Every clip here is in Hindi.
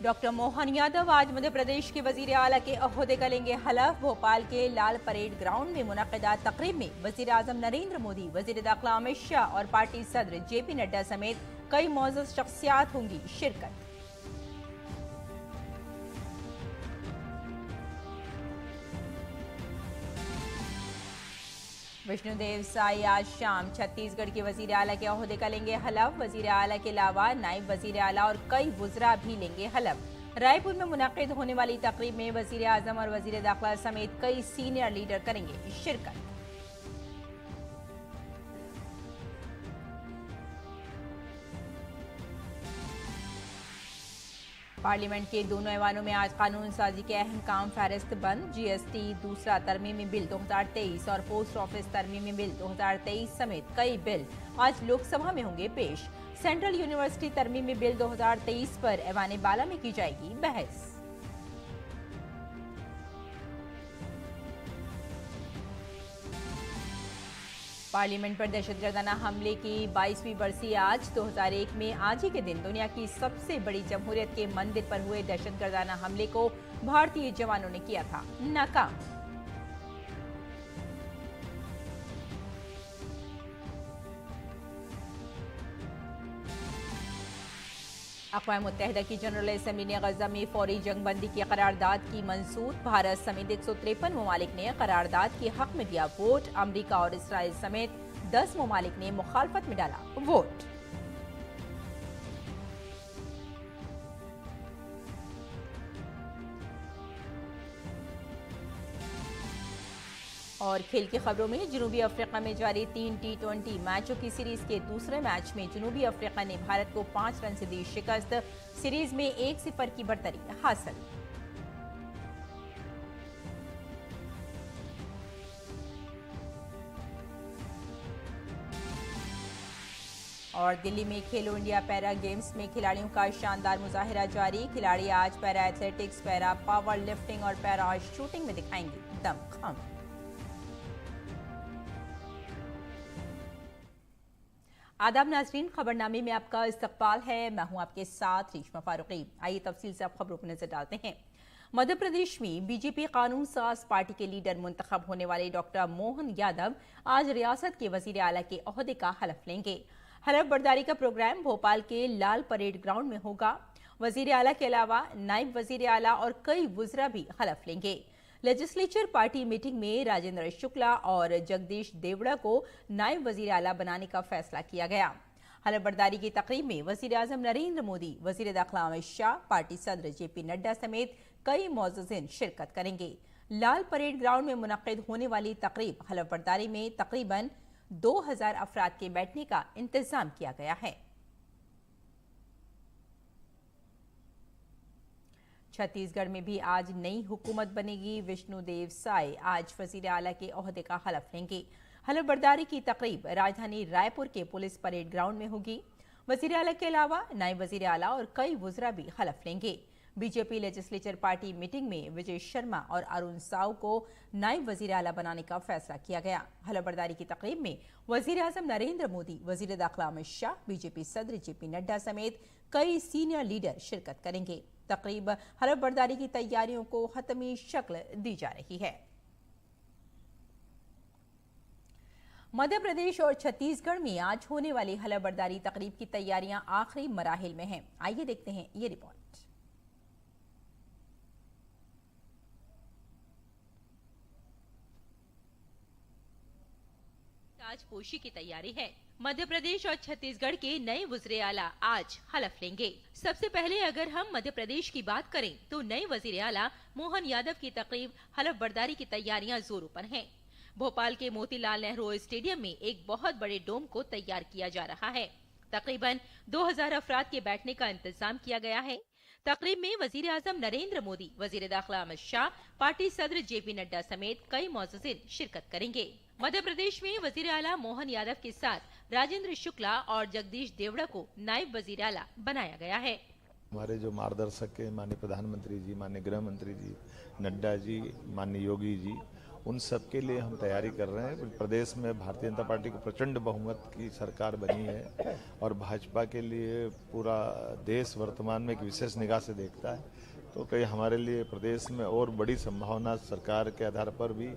डॉक्टर मोहन यादव आज मध्य प्रदेश के वजीर आला के ओहदे का लेंगे हलफ। भोपाल के लाल परेड ग्राउंड में मुनक्किदा तकरीब में वजीर आजम नरेंद्र मोदी, वजीर दाखिला अमित शाह और पार्टी सदर जेपी नड्डा समेत कई मौजूद शख्सियात होंगी शिरकत। विष्णुदेव साई आज शाम छत्तीसगढ़ के वजीर आला के ओहदे का लेंगे हलफ। वजीर आला के अलावा नायब वजीर आला और कई वुज़रा भी लेंगे हलफ। रायपुर में मुनक्किद होने वाली तकरीब में वजीर आजम और वजीर दाखिला समेत कई सीनियर लीडर करेंगे शिरकत। पार्लियामेंट के दोनों ऐवानों में आज कानून साजी के अहम काम फहरिस्त बंद। जीएसटी दूसरा तरमीमी बिल 2023 और पोस्ट ऑफिस तरमीमी बिल 2023 समेत कई बिल आज लोकसभा में होंगे पेश। सेंट्रल यूनिवर्सिटी तरमीमी बिल 2023 पर ऐवान बाला में की जाएगी बहस। पार्लियामेंट पर दहशतगर्दाना हमले की 22वीं बरसी आज। 2001 में आज ही के दिन दुनिया की सबसे बड़ी जमहूरियत के मंदिर पर हुए दहशतगर्दाना हमले को भारतीय जवानों ने किया था नाकाम। अक़वाम मुत्तहिदा की जनरल असम्बली ने गजा में फौरी जंगबंदी की करारदाद की मंजूर। भारत समेत 153 ममालिक ने करारदाद के हक में दिया वोट। अमरीका और इसराइल समेत 10 ममालिक ने मुखालफत में डाला वोट। और खेल की खबरों में जनूबी अफ्रीका में जारी 3 T20 मैचों की सीरीज के दूसरे मैच में जनूबी अफ्रीका ने भारत को 5 रन से दी शिकस्त। सीरीज में 1-0 की बढ़तरी हासिल। और दिल्ली में खेलो इंडिया पैरा गेम्स में खिलाड़ियों का शानदार मुजाहिरा जारी। खिलाड़ी आज para athletics, para power lifting और पैरा शूटिंग में दिखाएंगे दमखम। आदाब नाजरीन, खबरनामे में आपका इस्तकबाल है। मैं हूं आपके साथ रेशमा फारूकी। आइए तफसील से आप खबरों पर नजर डालते हैं। मध्य प्रदेश में बीजेपी कानून साज पार्टी के लीडर मुंतखब होने वाले डॉक्टर मोहन यादव आज रियासत के वजीर आला के ओहदे का हलफ लेंगे। हलफ बर्दारी का प्रोग्राम भोपाल के लाल परेड ग्राउंड में होगा। वजीर आला के अलावा नायब वजीर आला और कई वुज़रा भी हलफ लेंगे। लेजिस्लेचर पार्टी मीटिंग में राजेंद्र शुक्ला और जगदीश देवड़ा को नायब वजीर आला बनाने का फैसला किया गया। हलफ बर्दारी की तकरीब में वजीर आजम नरेंद्र मोदी, वजीर दाखिला अमित शाह, पार्टी सदर जेपी नड्डा समेत कई मौजूदीन शिरकत करेंगे। लाल परेड ग्राउंड में मुनक्किद होने वाली तकरीब हलफ बर्दारी में तकरीबन 2000 अफराद के बैठने का इंतजाम किया गया है। छत्तीसगढ़ में भी आज नई हुकूमत बनेगी। विष्णुदेव साई आज वजीर आला के ओहदे का हलफ लेंगे। हलफ बर्दारी की तकरीब राजधानी रायपुर के पुलिस परेड ग्राउंड में होगी। वजीर आला के अलावा नायब वजीर आला और कई वुज़रा भी हलफ लेंगे। बीजेपी लेजिस्लेचर पार्टी मीटिंग में विजय शर्मा और अरुण साव को नायब वजीर आला बनाने का फैसला किया गया। हलफ बर्दारी की तकरीब में वजीर आजम नरेंद्र मोदी, वजीर दाखिला अमित शाह, बीजेपी सदर जेपी नड्डा समेत कई सीनियर लीडर शिरकत करेंगे। तकरीब हलफ बर्दारी की तैयारियों को हतमी शक्ल दी जा रही है। मध्य प्रदेश और छत्तीसगढ़ में आज होने वाली हलफ बर्दारी तकरीब की तैयारियां आखिरी मराहिल में हैं। आइए देखते हैं ये रिपोर्ट। ताजपोशी की तैयारी है। मध्य प्रदेश और छत्तीसगढ़ के नए वज़ीर आला आज हलफ लेंगे। सबसे पहले अगर हम मध्य प्रदेश की बात करें तो नए वज़ीर आला मोहन यादव की तकरीब हलफ बर्दारी की तैयारियां जोरों पर हैं। भोपाल के मोतीलाल नेहरू स्टेडियम में एक बहुत बड़े डोम को तैयार किया जा रहा है। तकरीबन 2000 अफराद के बैठने का इंतजाम किया गया है। तकरीब में वजीर आजम नरेंद्र मोदी, वजीर दाखिला अमित शाह, पार्टी सदर जेपी नड्डा समेत कई मौजूदीन शिरकत करेंगे। मध्य प्रदेश में वजीर आला मोहन यादव के साथ राजेंद्र शुक्ला और जगदीश देवड़ा को नायब वजीर आला बनाया गया है। हमारे जो मार्गदर्शक है माननीय प्रधानमंत्री जी, माननीय गृह मंत्री जी, नड्डा जी, माननीय योगी जी उन सब के लिए हम तैयारी कर रहे हैं। प्रदेश में भारतीय जनता पार्टी की प्रचंड बहुमत की सरकार बनी है और भाजपा के लिए पूरा देश वर्तमान में एक विशेष निगाह से देखता है। तो कई हमारे लिए प्रदेश में और बड़ी संभावना सरकार के आधार पर भी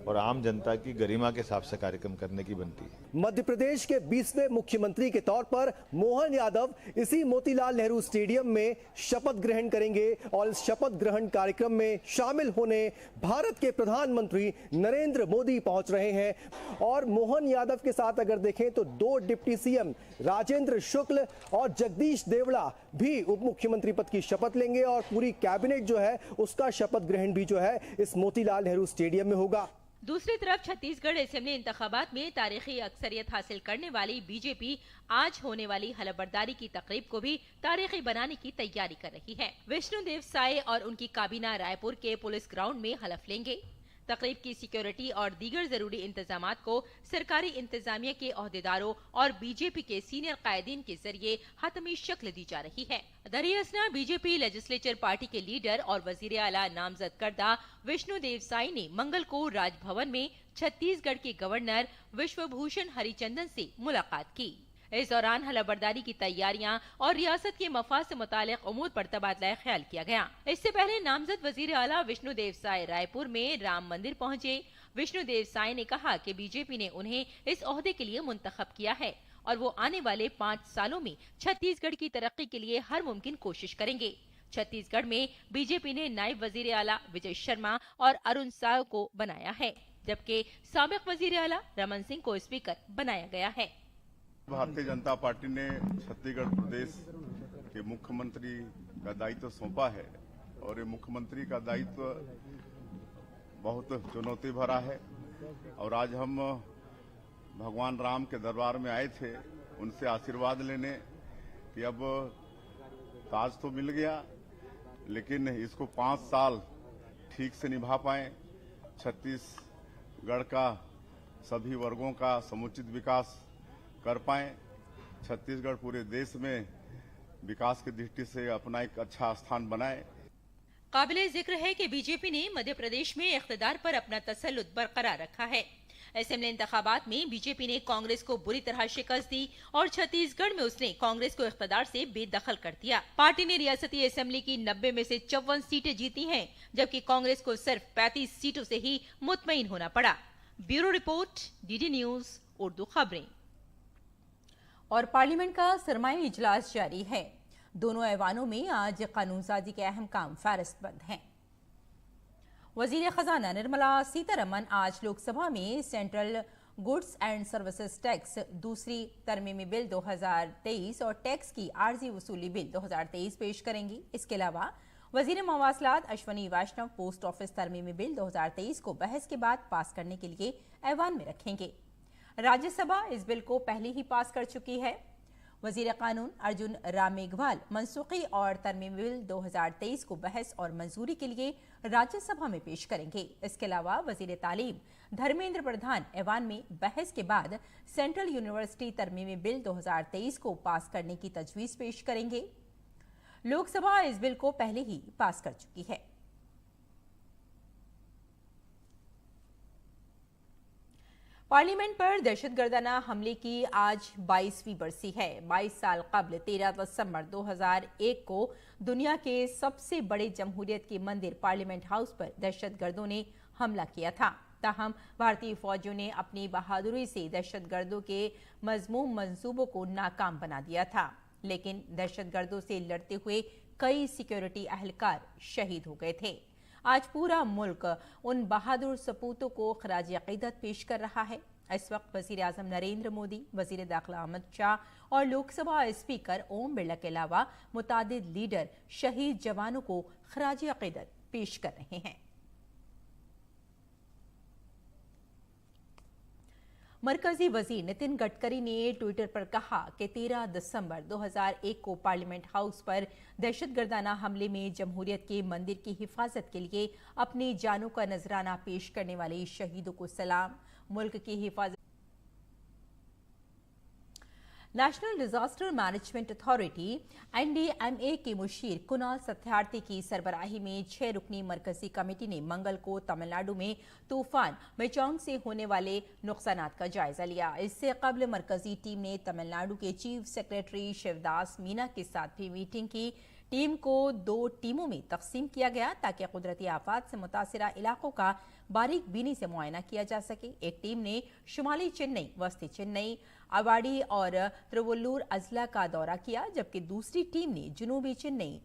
और आम जनता की गरिमा के हिसाब से कार्यक्रम करने की बनती है। मध्य प्रदेश के 20वें मुख्यमंत्री के तौर पर मोहन यादव इसी मोतीलाल नेहरू स्टेडियम में शपथ ग्रहण करेंगे और इस शपथ ग्रहण कार्यक्रम में शामिल होने भारत के प्रधानमंत्री नरेंद्र मोदी पहुंच रहे हैं। और मोहन यादव के साथ अगर देखें तो 2 डिप्टी सीएम राजेंद्र शुक्ल और जगदीश देवड़ा भी उप मुख्यमंत्री पद की शपथ लेंगे और पूरी कैबिनेट जो है उसका शपथ ग्रहण भी जो है इस मोतीलाल नेहरू स्टेडियम में होगा। दूसरी तरफ छत्तीसगढ़ असेंबली इंतखाबात में तारीखी अक्सरियत हासिल करने वाली बीजेपी आज होने वाली हलफबरदारी की तकरीब को भी तारीखी बनाने की तैयारी कर रही है। विष्णुदेव साय और उनकी काबीना रायपुर के पुलिस ग्राउंड में हलफ लेंगे। तकरीब की सिक्योरिटी और दीगर जरूरी इंतजामात को सरकारी इंतजामिया के ओहदेदारों और बीजेपी के सीनियर कायदीन के जरिए हतमी शक्ल दी जा रही है। दरियासना बीजेपी लेजिस्लेचर पार्टी के लीडर और वजीर आला नामजद करदा विष्णुदेव साई ने मंगल को राजभवन में छत्तीसगढ़ के गवर्नर विश्वभूषण हरिचंदन से मुलाकात की। इस दौरान हलफबरदारी की तैयारियां और रियासत के मफाद से मुतालिक उमूर पर तबादला ख्याल किया गया। इससे पहले नामजद वजीर आला विष्णुदेव साय रायपुर में राम मंदिर पहुंचे। विष्णुदेव साय ने कहा कि बीजेपी ने उन्हें इस ओहदे के लिए मुंतखब किया है और वो आने वाले 5 सालों में छत्तीसगढ़ की तरक्की के लिए हर मुमकिन कोशिश करेंगे। छत्तीसगढ़ में बीजेपी ने नायब वजीर आला विजय शर्मा और अरुण साव को बनाया है, जबकि साबिक वजीर आला रमन सिंह को स्पीकर बनाया गया है। भारतीय जनता पार्टी ने छत्तीसगढ़ प्रदेश के मुख्यमंत्री का दायित्व सौंपा है और ये मुख्यमंत्री का दायित्व बहुत चुनौती भरा है। और आज हम भगवान राम के दरबार में आए थे उनसे आशीर्वाद लेने कि अब ताज तो मिल गया लेकिन इसको 5 साल ठीक से निभा पाए, छत्तीसगढ़ का सभी वर्गों का समुचित विकास कर पाए, छत्तीसगढ़ पूरे देश में विकास की दृष्टि से अपना एक अच्छा स्थान बनाए। काबिले जिक्र है कि बीजेपी ने मध्य प्रदेश में इख्तिदार पर अपना तसल्लुत बरकरार रखा है। असेंबली इंतखाबात में बीजेपी ने कांग्रेस को बुरी तरह शिकस्त दी और छत्तीसगढ़ में उसने कांग्रेस को इख्तिदार से बेदखल कर दिया। पार्टी ने रियासती असेंबली की 90 में से 54 सीटें जीती हैं, जबकि कांग्रेस को सिर्फ 35 सीटों से ही मुतमईन होना पड़ा। Bureau report, DD news Urdu खबरें। और पार्लियामेंट का सरमाई इजलास जारी है। दोनों ऐवानों में आज कानूनसाजी के अहम काम फहरिस्तबंद हैं। वजीर खजाना निर्मला सीतारमन आज लोकसभा में central goods and services tax दूसरी तरमीमी बिल 2023 और टैक्स की आर्जी वसूली बिल 2023 पेश करेंगी। इसके अलावा वजीर मवासलात अश्वनी वैष्णव पोस्ट ऑफिस तरमीमी बिल 2023 को बहस के बाद पास करने के लिए ऐवान में रखेंगे। राज्यसभा इस बिल को पहले ही पास कर चुकी है। वजीर कानून अर्जुन राम मेघवाल मनसूखी और तरमीमी बिल 2023 को बहस और मंजूरी के लिए राज्यसभा में पेश करेंगे। इसके अलावा वजीर तालीम धर्मेंद्र प्रधान ऐवान में बहस के बाद सेंट्रल यूनिवर्सिटी तरमीमी बिल 2023 को पास करने की तजवीज पेश करेंगे। लोकसभा इस बिल को पहले ही पास कर चुकी है। पार्लियामेंट पर दहशतगर्दाना हमले की आज 22वीं बरसी है। 22 साल कबल 13 दिसंबर 2001 को दुनिया के सबसे बड़े जमहूरियत के मंदिर पार्लियामेंट हाउस पर दहशतगर्दों ने हमला किया था। ताहम भारतीय फौजियों ने अपनी बहादुरी से दहशतगर्दों के मजमूम मंसूबों को नाकाम बना दिया था, लेकिन दहशतगर्दों से लड़ते हुए कई सिक्योरिटी अहलकार शहीद हो गए थे। आज पूरा मुल्क उन बहादुर सपूतों को खराज अकीदत पेश कर रहा है। इस वक्त वजीर आजम नरेंद्र मोदी, वजीर दाखिला अमित शाह और लोकसभा स्पीकर ओम बिरला के अलावा मुतादिद लीडर शहीद जवानों को खराज अकीदत पेश कर रहे हैं। मरकजी वजीर नितिन गडकरी ने ट्विटर पर कहा कि 13 दिसंबर 2001 को पार्लियामेंट हाउस पर दहशतगर्दाना हमले में जमहूरियत के मंदिर की हिफाजत के लिए अपनी जानों का नजराना पेश करने वाले शहीदों को सलाम। मुल्क की हिफाजत national disaster management authority NDMA के मुशीर कुणाल सत्यार्थी की सरबराही में 6 रुकनी मरकजी कमेटी ने मंगल को तमिलनाडु में तूफान मेचोंग से होने वाले नुकसानात का जायजा लिया। इससे कबल मरकजी टीम ने तमिलनाडु के चीफ सेक्रेटरी शिवदास मीना के साथ भी मीटिंग की। टीम को 2 टीमों में तकसीम किया गया ताकि कुदरती आफात से मुतासिरा इलाकों का बारीक बीनी से मुआयना किया जा सके। एक टीम ने शुमाली चेन्नई, वस्ती चेन्नई, अवाड़ी और तिरुवल्लूर अजला का दौरा किया, जबकि दूसरी टीम ने जनूबी चेन्नई,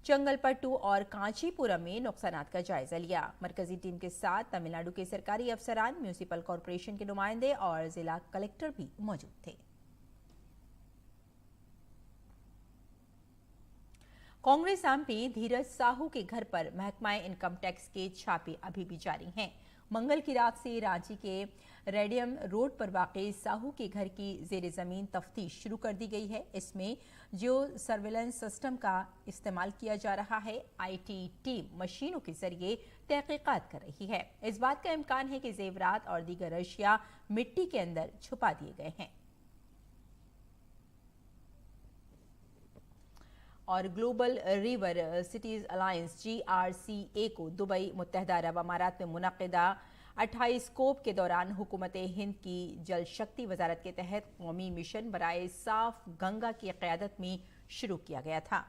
चंगलपट्टू और कांचीपुरम में नुकसानात का जायजा लिया। मरकजी टीम के साथ तमिलनाडु के सरकारी अफसरान, म्यूनिसिपल कॉरपोरेशन के नुमाइंदे और जिला कलेक्टर भी मौजूद थे। कांग्रेस एमपी धीरज साहू के घर पर महकमा इनकम टैक्स के छापे अभी भी जारी हैं। मंगल की रात से रांची के रेडियम रोड पर वाक़ई साहू के घर की जेर जमीन तफ्तीश शुरू कर दी गई है। इसमें जियो सर्विलेंस सिस्टम का इस्तेमाल किया जा रहा है। IT टीम मशीनों के जरिए तहकीकात कर रही है। इस बात का इम्कान है कि जेवरात और दीगर अशिया मिट्टी के अंदर छुपा दिए गए हैं। और global river cities alliance GRCA को दुबई, मुत्तहदा अरब अमारात में मुनक़िदा 28 कोप के दौरान हुकूमत हिंद की जल शक्ति वजारत के तहत कौमी मिशन बराए साफ गंगा की क़यादत में शुरू किया गया था।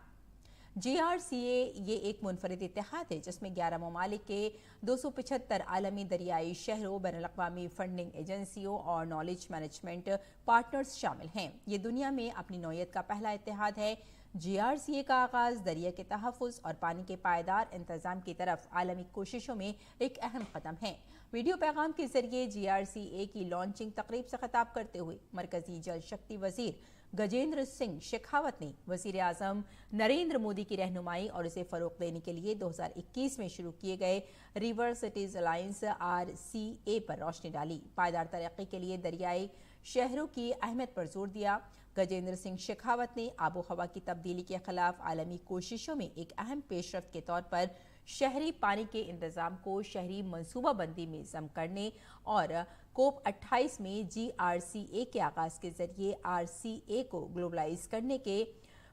GRCA ये एक मुनफरिद इत्तेहाद है जिसमें 11 ममालिक के 275 आलमी दरियाई शहरों, बैनुल-अक़वामी फंडिंग एजेंसियों और नॉलेज मैनेजमेंट पार्टनर्स शामिल हैं। ये दुनिया में अपनी नौयत का पहला इत्तेहाद है। GRCA का आगाज दरिया के तहफ़्फ़ुज़ और पानी के पायदार इंतजाम की तरफ आलमी कोशिशों में एक अहम कदम है। वीडियो पैगाम के जरिए GRCA की लॉन्चिंग तकरीब से खिताब करते हुए मरकजी जल शक्ति वजीर गजेंद्र सिंह शेखावत ने वजीर आजम नरेंद्र मोदी की रहनुमाई और इसे फरोग देने के लिए 2021 में शुरू किए गए रिवर सिटीज अलायंस RCA पर रोशनी डाली। पायदार तरक्की के लिए दरियाई शहरों की अहमियत पर जोर दिया। गजेंद्र सिंह शेखावत ने आबो हवा की तब्दीली के खिलाफ आलमी कोशिशों में एक अहम पेशरफ्त के तौर पर शहरी पानी के इंतजाम को शहरी मनसूबाबंदी में जम करने और कोप 28 में GRCA के आगाज के जरिए RCA को ग्लोबलाइज करने के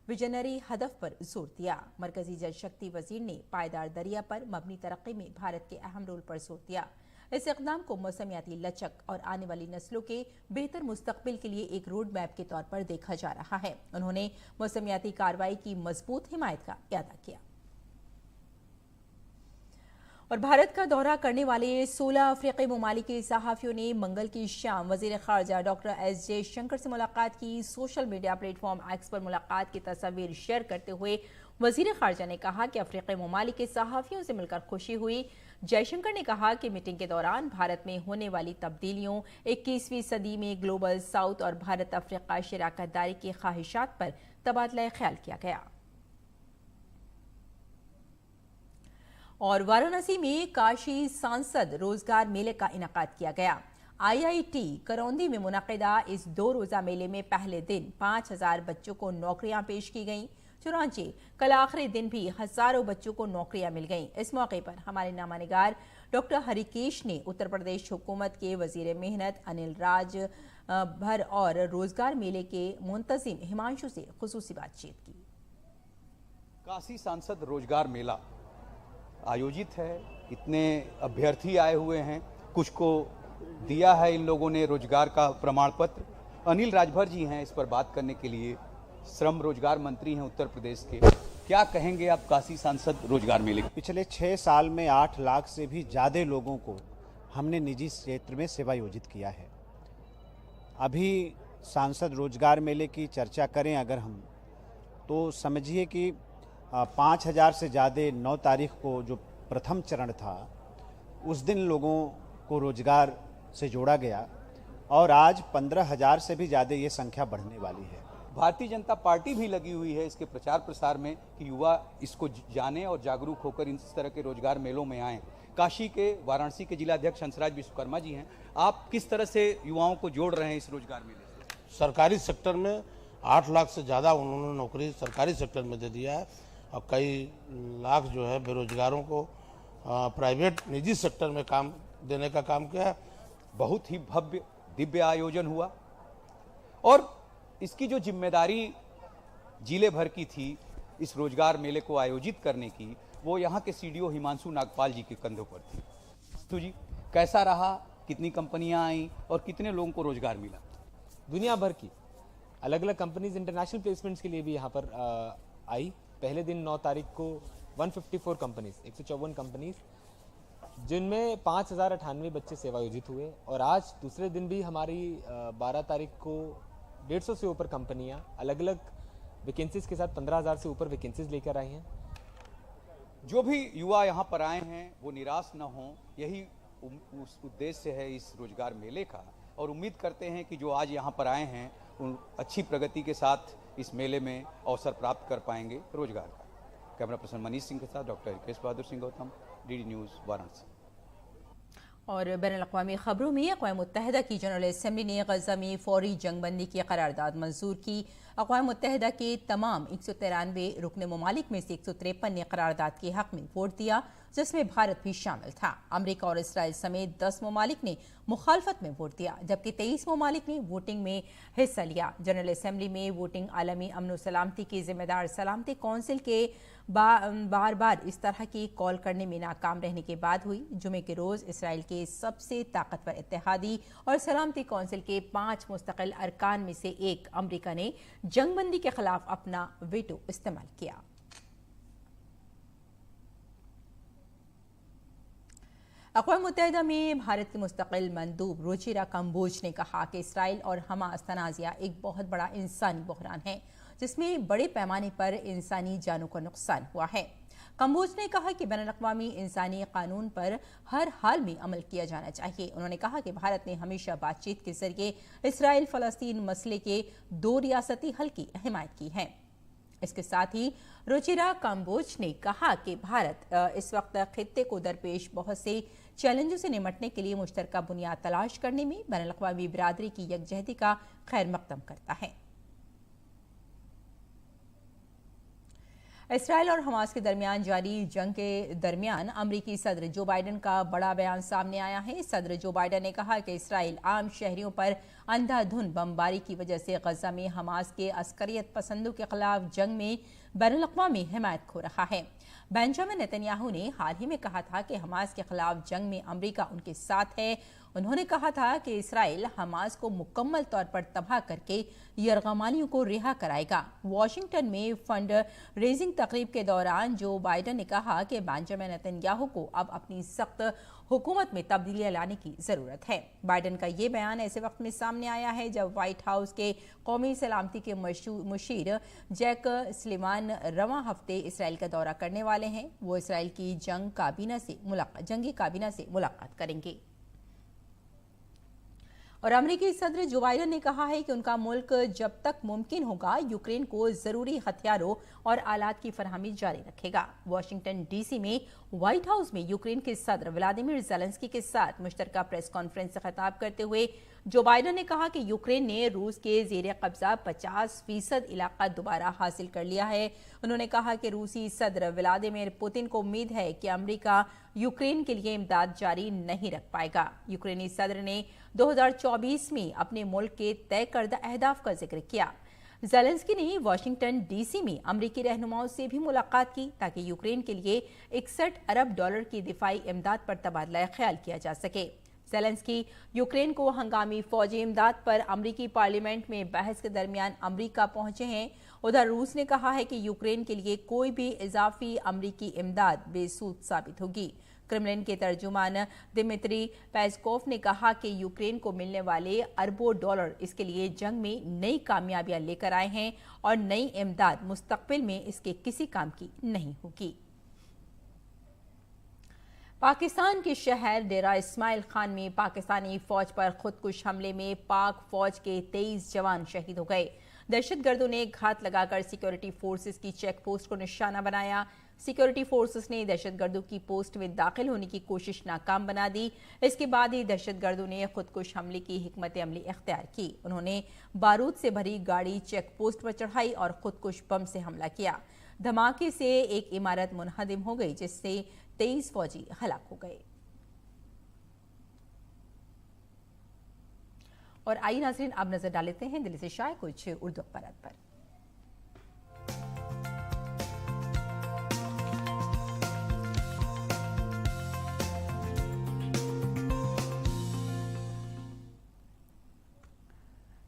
विजनरी हदफ पर जोर दिया। मरकजी जल शक्ति वजीर ने पायदार दरिया पर मबनी तरक्की में भारत के अहम रोल पर जोर दिया। इस इक़दाम को मौसमियाती लचक और आने वाली नस्लों के बेहतर मुस्तकबिल के लिए एक रोड मैप के तौर पर देखा जा रहा है। उन्होंने मौसमियाती कार्रवाई की मजबूत हिमायत का इयादा किया। और भारत का दौरा करने वाले 16 अफ्रीकी ममालिक के सहाफ़ियों ने मंगल की शाम वज़ीर ख़ारजा डॉक्टर S जयशंकर से मुलाकात की। सोशल मीडिया प्लेटफॉर्म एक्स पर मुलाकात की तस्वीर शेयर करते हुए वज़ीर ख़ारजा ने कहा कि अफ्रीकी ममालिक के सहाफ़ियों से मिलकर खुशी हुई। जयशंकर ने कहा कि मीटिंग के दौरान भारत में होने वाली तब्दीलियों, 21वीं सदी में ग्लोबल साउथ और भारत अफ्रीका शराकत दारी की ख्वाहिशात पर तबादला ख्याल किया गया। और वाराणसी में काशी सांसद रोजगार मेले का इनेकाद किया गया। IIT करौंदी में मुनक़िदा इस 2 रोज़ा मेले में पहले दिन 5000 बच्चों को नौकरियां पेश की गईं। चुनांचे कल आखिरी दिन भी हजारों बच्चों को नौकरियां मिल गईं। इस मौके पर हमारे नामानिगार डॉक्टर हरिकेश ने उत्तर प्रदेश हुकूमत के वजीर मेहनत अनिल राज भर और रोजगार मेले के मुंतजिम हिमांशु से खुसूसी बातचीत की। काशी सांसद रोजगार मेला आयोजित है। इतने अभ्यर्थी आए हुए हैं, कुछ को दिया है इन लोगों ने रोजगार का प्रमाण पत्र। अनिल राजभर जी हैं इस पर बात करने के लिए, श्रम रोजगार मंत्री हैं उत्तर प्रदेश के। क्या कहेंगे आप काशी सांसद रोजगार मेले? पिछले 6 साल में 8 लाख से भी ज़्यादा लोगों को हमने निजी क्षेत्र में सेवा योजित किया है। अभी सांसद रोजगार मेले की चर्चा करें अगर हम, तो समझिए कि 5000 से ज़्यादा 9 तारीख को जो प्रथम चरण था उस दिन लोगों को रोजगार से जोड़ा गया और आज 15,000 से भी ज़्यादा ये संख्या बढ़ने वाली है। भारतीय जनता पार्टी भी लगी हुई है इसके प्रचार प्रसार में कि युवा इसको जाने और जागरूक होकर इस तरह के रोजगार मेलों में आएँ। काशी के वाराणसी के जिलाध्यक्ष हंसराज विश्वकर्मा जी हैं, आप किस तरह से युवाओं को जोड़ रहे हैं इस रोजगार मेले से? सरकारी सेक्टर में 8 लाख से ज़्यादा उन्होंने नौकरी सरकारी सेक्टर में दे दिया है और कई लाख जो है बेरोजगारों को प्राइवेट निजी सेक्टर में काम देने का काम किया है। बहुत ही भव्य दिव्य आयोजन हुआ और इसकी जो जिम्मेदारी जिले भर की थी इस रोजगार मेले को आयोजित करने की, वो यहाँ के सीडीओ हिमांशु नागपाल जी के कंधों पर थी। तो जी कैसा रहा, कितनी कंपनियां आई और कितने लोगों को रोजगार मिला? दुनिया भर की अलग अलग कंपनीज इंटरनेशनल प्लेसमेंट्स के लिए भी यहाँ पर आई। पहले दिन 9 तारीख को 154 कंपनीज, 154 कंपनीज, जिनमें 5098 बच्चे सेवायोजित हुए। और आज दूसरे दिन भी हमारी 12 तारीख को 150 से ऊपर कंपनियां अलग अलग वैकेंसीज के साथ 15,000 से ऊपर वैकेंसीज लेकर आई हैं। जो भी युवा यहाँ पर आए हैं वो निराश न हों, यही उस उद्देश्य है इस रोजगार मेले का। और उम्मीद करते हैं कि जो आज यहाँ पर आए हैं उन अच्छी प्रगति के साथ इस मेले में अवसर प्राप्त कर पाएंगे रोजगार का। कैमरा पर्सन मनीष सिंह के साथ doctor Hitesh Bahadur Singh Gautam, DD news, Varanasi. और बैनुल-अक़वामी खबरों में अक़वाम मुत्तहिदा की जनरल असम्बली ने गज़ा में फौरी जंगबंदी की करारदाद मंजूर की। अक़वाम मुत्तहिदा के तमाम 193 रुकन ममालिक में से 153 ने करारदाद के हक़ में वोट दिया, जिसमें भारत भी शामिल था। अमरीका और इसराइल समेत 10 ममालिक ने मुखालफत में वोट दिया, जबकि 23 ममालिक ने वोटिंग में हिस्सा लिया। जनरल असम्बली में वोटिंग आलमी अमन सलामती की जिम्मेदार सलामती कौंसिल के बार बार इस तरह की कॉल करने में नाकाम रहने के बाद हुई। जुमे के रोज़ इसराइल के सबसे ताकतवर इत्तेहादी और सलामती कौंसिल के 5 मुस्तकिल अरकान में से एक अमरीका ने जंगबंदी के खिलाफ अपना वेटो इस्तेमाल किया। अक़वाम मुत्तहिदा में भारत के मुस्तकिल मंदूब रुचिरा कंबोज ने कहा कि इसराइल और हमास तनाज़ा एक बहुत बड़ा इंसानी बहरान है, जिसमें बड़े पैमाने पर इंसानी जानों का नुकसान हुआ है। कंबोज ने कहा कि बैनुल-अक़वामी इंसानी कानून पर हर हाल में अमल किया जाना चाहिए। उन्होंने कहा कि भारत ने हमेशा बातचीत के जरिए इसराइल फ़लस्तीन मसले के 2 रियासती हल की हिमायत की है। इसके साथ ही रुचिरा कंबोज ने कहा कि भारत इस वक्त खित्ते को दरपेश बहुत से चैलेंजों से निमटने के लिए मुश्तरका बुनियाद तलाश करने में बैनुल-अक़वामी बिरादरी की यकजहती का खैर मकदम करता है। इसराइल और हमास के दरमियान जारी जंग के दरमियान अमरीकी सदर जो बाइडन का बड़ा बयान सामने आया है। सदर जो बाइडन ने कहा कि इसराइल आम शहरियों पर अंधाधुंध बमबारी की वजह से गजा में हमास के अस्करियत पसंदों के खिलाफ जंग में बैनुल-अक़वामी हिमायत खो रहा है। बेंजामिन नेतन्याहू ने हाल ही में कहा था कि हमास के खिलाफ जंग में अमरीका उनके साथ है। उन्होंने कहा था कि इसराइल हमास को मुकम्मल तौर पर तबाह करके यरगमानियों को रिहा कराएगा। वाशिंगटन में फंड रेजिंग तकरीब के दौरान जो बाइडन ने कहा कि बेंजामिन नेतन्याहू को अब अपनी सख्त हुकूमत में तब्दीलियां लाने की जरूरत है। बाइडन का ये बयान ऐसे वक्त में सामने आया है जब व्हाइट हाउस के कौमी सलामती के मुशीर जैक सुलेमान रवा हफ्ते इसराइल का दौरा करने वाले हैं। वो इसराइल की जंगी काबीना से मुलाकात करेंगे। और अमेरिकी सदर जो बाइडन ने कहा है कि उनका मुल्क जब तक मुमकिन होगा यूक्रेन को जरूरी हथियारों और आलात की फरहमी जारी रखेगा। वाशिंगटन डीसी में व्हाइट हाउस में यूक्रेन के सदर व्लादिमीर ज़ेलेंस्की के साथ मुश्तरका प्रेस कॉन्फ्रेंस से खिताब करते हुए जो बाइडन ने कहा कि यूक्रेन ने रूस के ज़ेरे कब्जा 50% इलाका दोबारा हासिल कर लिया है। उन्होंने कहा कि रूसी सदर व्लादिमीर पुतिन को उम्मीद है कि अमेरिका यूक्रेन के लिए इमदाद जारी नहीं रख पाएगा। यूक्रेनी सदर ने 2024 में अपने मुल्क के तय करदा अहदाफ का जिक्र किया। ज़ेलेंस्की ने वाशिंगटन डीसी में अमरीकी रहनुमाओं से भी मुलाकात की ताकि यूक्रेन के लिए 61 अरब डॉलर की दिफाई इमदाद पर तबादला ख्याल किया जा सके। ज़ेलेंस्की यूक्रेन को हंगामी फौजी इमदाद पर अमरीकी पार्लियामेंट में बहस के दरमियान अमरीका पहुंचे हैं। उधर रूस ने कहा है कि यूक्रेन के लिए कोई भी इजाफी अमरीकी इमदाद बेसूद साबित होगी। क्रेमलिन के तर्जुमान दिमित्री पेस्कोव ने कहा कि यूक्रेन को मिलने वाले अरबों डॉलर इसके लिए जंग में नई कामयाबियां लेकर आए हैं और नई इमदाद मुस्तकबिल में इसके किसी काम की नहीं होगी। पाकिस्तान के शहर डेरा इस्माइल खान में पाकिस्तानी फौज पर खुदकुश हमले में पाक फौज के 23 जवान शहीद हो गए। दहशतगर्दों ने घात लगाकर सिक्योरिटी फोर्सेस की चेक पोस्ट को निशाना बनाया। सिक्योरिटी फोर्सेस ने दहशतगर्दों की पोस्ट में दाखिल होने की कोशिश नाकाम बना दी। इसके बाद ही दहशतगर्दों ने खुदकुश हमले की हिकमत अमली इख्तियार की। उन्होंने बारूद से भरी गाड़ी चेक पोस्ट पर चढ़ाई और खुदकुश बम से हमला किया। धमाके से एक इमारत मुनहदिम हो गई, जिससे 23 फौजी हलाक हो गए। और आइए नाज़रीन अब नजर डाल लेते हैं दिल्ली से शाये कुछ उर्दू अखबारात पर।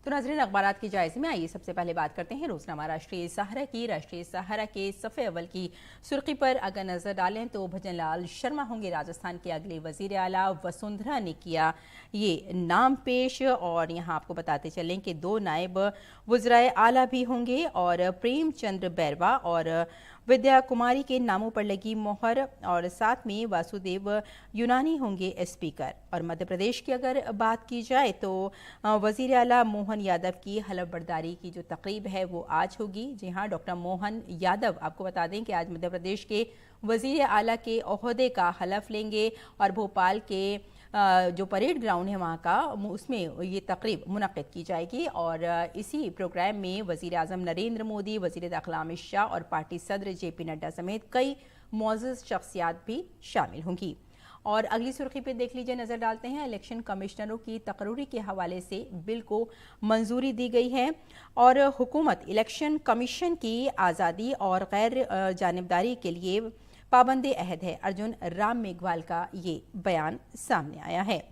तो नाज़रीन अखबारात की जायज़े में आइए सबसे पहले बात करते हैं रोजनामा राष्ट्रीय सहारा की। राष्ट्रीय सहारा के सफ़े अव्वल की सुर्खी पर अगर नज़र डालें तो भजन लाल शर्मा होंगे राजस्थान के अगले वज़ीर आला। वसुंधरा ने किया ये नाम पेश और यहाँ आपको बताते चलें कि 2 नायब वज़राए आला भी होंगे और प्रेमचंद्र बैरवा और विद्या कुमारी के नामों पर लगी मोहर और साथ में वासुदेव यूनानी होंगे स्पीकर। और मध्य प्रदेश की अगर बात की जाए तो वज़ीर आला मोहन यादव की हलफ बर्दारी की जो तकरीब है वो आज होगी। जी हाँ, डॉक्टर मोहन यादव आपको बता दें कि आज मध्य प्रदेश के वज़ीर आला के ओहदे का हलफ लेंगे और भोपाल के जो परेड ग्राउंड है वहाँ का उसमें ये तकरीब मुनक़्क़िद की जाएगी। और इसी प्रोग्राम में वज़ीर आज़म नरेंद्र मोदी, वज़ीर दाखिला अमित शाह और पार्टी सदर JP नड्डा समेत कई मुअज़्ज़ज़ शख्सियात भी शामिल होंगी। और अगली सुर्खी पे देख लीजिए, नज़र डालते हैं इलेक्शन कमिश्नरों की तकरीरी के हवाले से बिल को मंजूरी दी गई है और हुकूमत इलेक्शन कमीशन की आज़ादी और गैर जानिबदारी के लिए पाबंद अहद है। अर्जुन राम मेघवाल का ये बयान सामने आया है।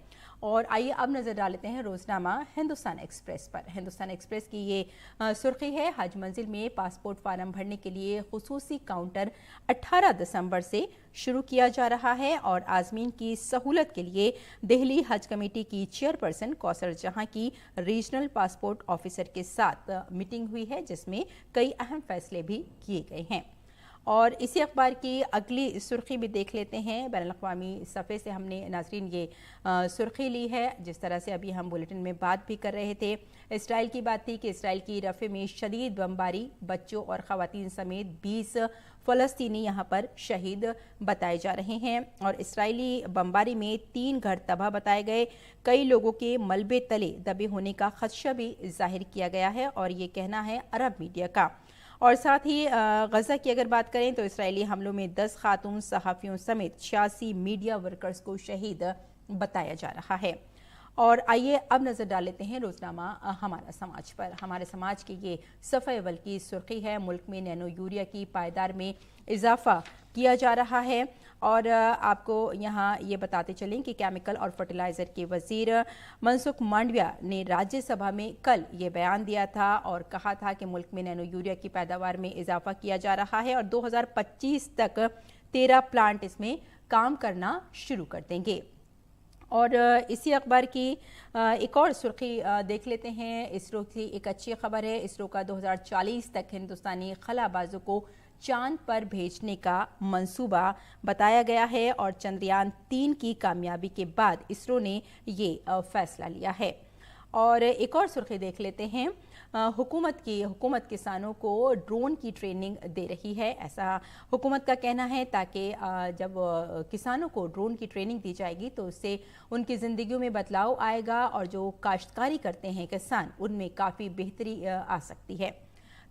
और आइए अब नज़र डाल लेते हैं रोजनामा हिंदुस्तान एक्सप्रेस पर। हिंदुस्तान एक्सप्रेस की ये सुर्खी है, हज मंजिल में पासपोर्ट फार्म भरने के लिए खुसूसी काउंटर 18 दिसंबर से शुरू किया जा रहा है। और आज़मीन की सहूलत के लिए दिल्ली हज कमेटी की चेयरपर्सन कौसर जहां की रीजनल पासपोर्ट ऑफिसर के साथ मीटिंग हुई है जिसमें कई अहम फैसले भी किए गए हैं। और इसी अखबार की अगली सुर्खी भी देख लेते हैं। बैनुल-अक़वामी सफ़े से हमने नाज़रीन ये सुर्खी ली है। जिस तरह से अभी हम बुलेटिन में बात भी कर रहे थे, इसराइल की बात थी कि इसराइल की रफ़े में शदीद बमबारी, बच्चों और ख़वातीन समेत 20 फ़लस्तीनी यहाँ पर शहीद बताए जा रहे हैं। और इसराइली बमबारी में 3 घर तबाह बताए गए, कई लोगों के मलबे तले दबे होने का खदशा भी जाहिर किया गया है और ये कहना है अरब मीडिया का। और साथ ही गजा की अगर बात करें तो इसराइली हमलों में 10 खातून सहाफ़ियों समेत 86 मीडिया वर्कर्स को शहीद बताया जा रहा है। और आइए अब नज़र डाल लेते हैं रोजनामा हमारा समाज पर। हमारे समाज की ये सफ़े अव्वल की सुर्खी है, मुल्क में नैनो यूरिया की पायदार में इजाफा किया जा रहा है। और आपको यहाँ ये बताते चलें कि केमिकल और फर्टिलाइज़र के वज़ीर मनसुख मांडविया ने राज्यसभा में कल ये बयान दिया था और कहा था कि मुल्क में नैनो यूरिया की पैदावार में इजाफा किया जा रहा है और 2025 तक 13 प्लांट इसमें काम करना शुरू कर देंगे। और इसी अखबार की एक और सुर्खी देख लेते हैं। इसरो की एक अच्छी खबर है, इसरो का 2040 तक हिंदुस्तानी खलाबाजों को चांद पर भेजने का मंसूबा बताया गया है और चंद्रयान 3 की कामयाबी के बाद इसरो ने ये फैसला लिया है। और एक और सुर्खी देख लेते हैं, हुकूमत किसानों को ड्रोन की ट्रेनिंग दे रही है, ऐसा हुकूमत का कहना है, ताकि जब किसानों को ड्रोन की ट्रेनिंग दी जाएगी तो उससे उनकी ज़िंदगियों में बदलाव आएगा और जो काश्तकारी करते हैं किसान उनमें काफ़ी बेहतरी आ सकती है।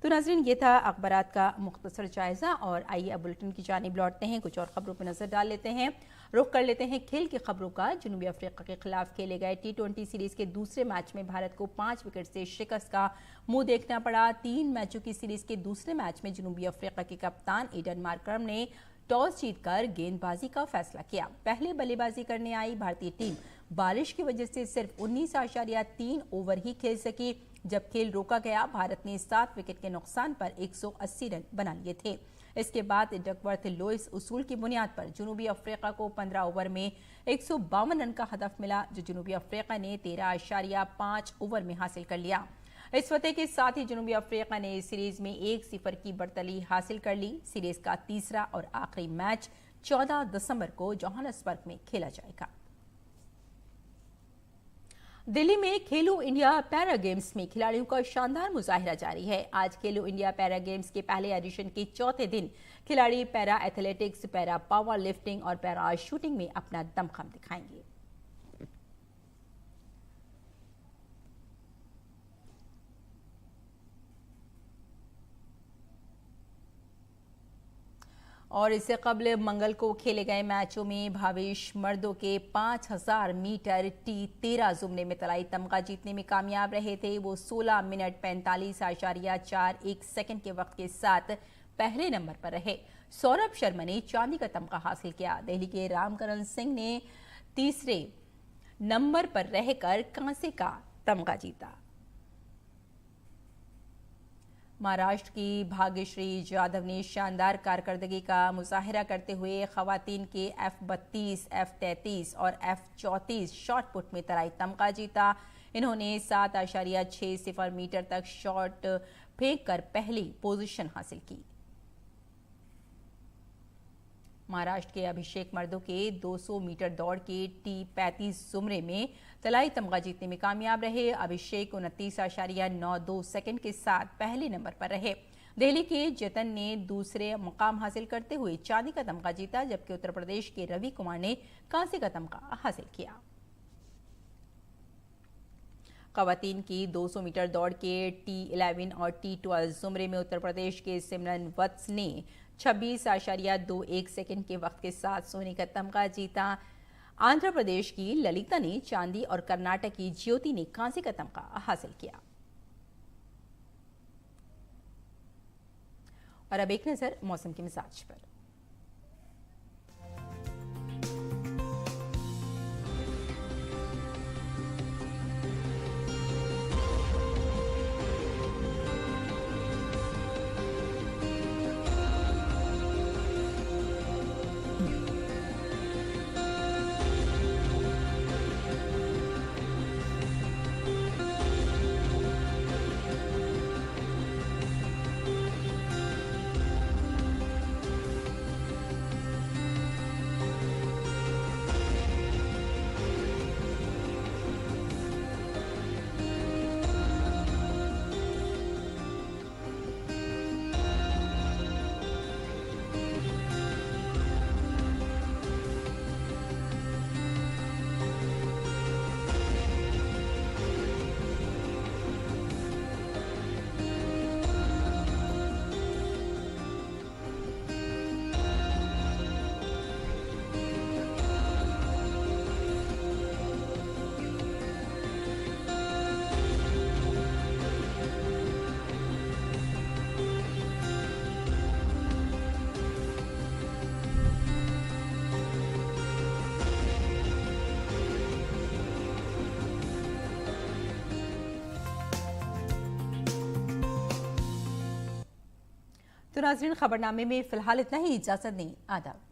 तो नाज़रीन ये था अखबारात का मुख्तसर जायज़ा और आइए अब बुलेटिन की जानिब लौटते हैं, कुछ और ख़बरों पर नज़र डाल लेते हैं। रुख कर लेते हैं खेल की खबरों का। जनूबी अफ्रीका के खिलाफ खेले गए T20 सीरीज़ के दूसरे मैच में भारत को 5 विकेट से शिकस्त का मुंह देखना पड़ा। 3 मैचों की सीरीज़ के दूसरे मैच में जनूबी अफ्रीका के कप्तान एडन मार्करम ने टॉस जीतकर गेंदबाजी का फैसला किया। पहले बल्लेबाजी करने आई भारतीय टीम बारिश की वजह से सिर्फ 19.3 ओवर ही खेल सकी। जब खेल रोका गया, भारत ने 7 विकेट के नुकसान पर 180 रन बना लिए थे। इसके बाद डकवर्थ लोइस उसूल की बुनियाद पर जनूबी अफ्रीका को 15 ओवर में 152 रन का हदफ मिला, जो जनूबी अफ्रीका ने 13.5 ओवर में हासिल कर लिया। इस फतेह के साथ ही जनूबी अफ्रीका ने इस सीरीज में 1-0 की बढ़तरी हासिल कर ली। सीरीज का तीसरा और आखिरी मैच 14 दिसंबर को जोहान्सबर्ग में खेला जाएगा। दिल्ली में खेलो इंडिया पैरा गेम्स में खिलाड़ियों का शानदार मुजाहिरा जारी है। आज खेलो इंडिया पैरा गेम्स के पहले एडिशन के चौथे दिन खिलाड़ी para athletics, para power lifting और पैरा शूटिंग में अपना दमखम दिखाएंगे। और इससे कबल मंगल को खेले गए मैचों में भावेश मर्दों के 5000 मीटर T13 जुमरे में तलाई तमगा जीतने में कामयाब रहे थे। वो 16 मिनट 45.41 सेकंड के वक्त के साथ पहले नंबर पर रहे। सौरभ शर्मा ने चांदी का तमगा हासिल किया। दिल्ली के रामकरण सिंह ने तीसरे नंबर पर रहकर कांसे का तमगा जीता। महाराष्ट्र की भाग्यश्री जाधव ने शानदार कारकर्दगी का मुजाहिरा करते हुए खवातीन के F32, F33 और F34 शॉट पुट में तराई तमगा जीता। इन्होंने 7.60 मीटर तक शॉट फेंक कर पहली पोजीशन हासिल की। महाराष्ट्र के अभिषेक मर्दों के 200 मीटर दौड़ के T35 जुमरे में तलाई तमगा जीतने में कामयाब रहे। अभिषेक 29.92 सेकंड के साथ पहले नंबर पर रहे। दिल्ली के जतन ने दूसरे मुकाम हासिल करते हुए चांदी का तमगा जीता, जबकि उत्तर प्रदेश के रवि कुमार ने कांसे का तमगा हासिल किया। खवातीन की 200 मीटर दौड़ के T11 और T12 जुमरे में उत्तर प्रदेश के सिमरन वत्स ने 26.21 सेकंड के वक्त के साथ सोने का तमगा जीता। आंध्र प्रदेश की ललिता ने चांदी और कर्नाटक की ज्योति ने कांसे का तमगा हासिल किया। और अब एक नजर मौसम के मिजाज पर। तो नाज़रीन, खबरनामे में फिलहाल इतना ही। इजाजत दें। आदाब।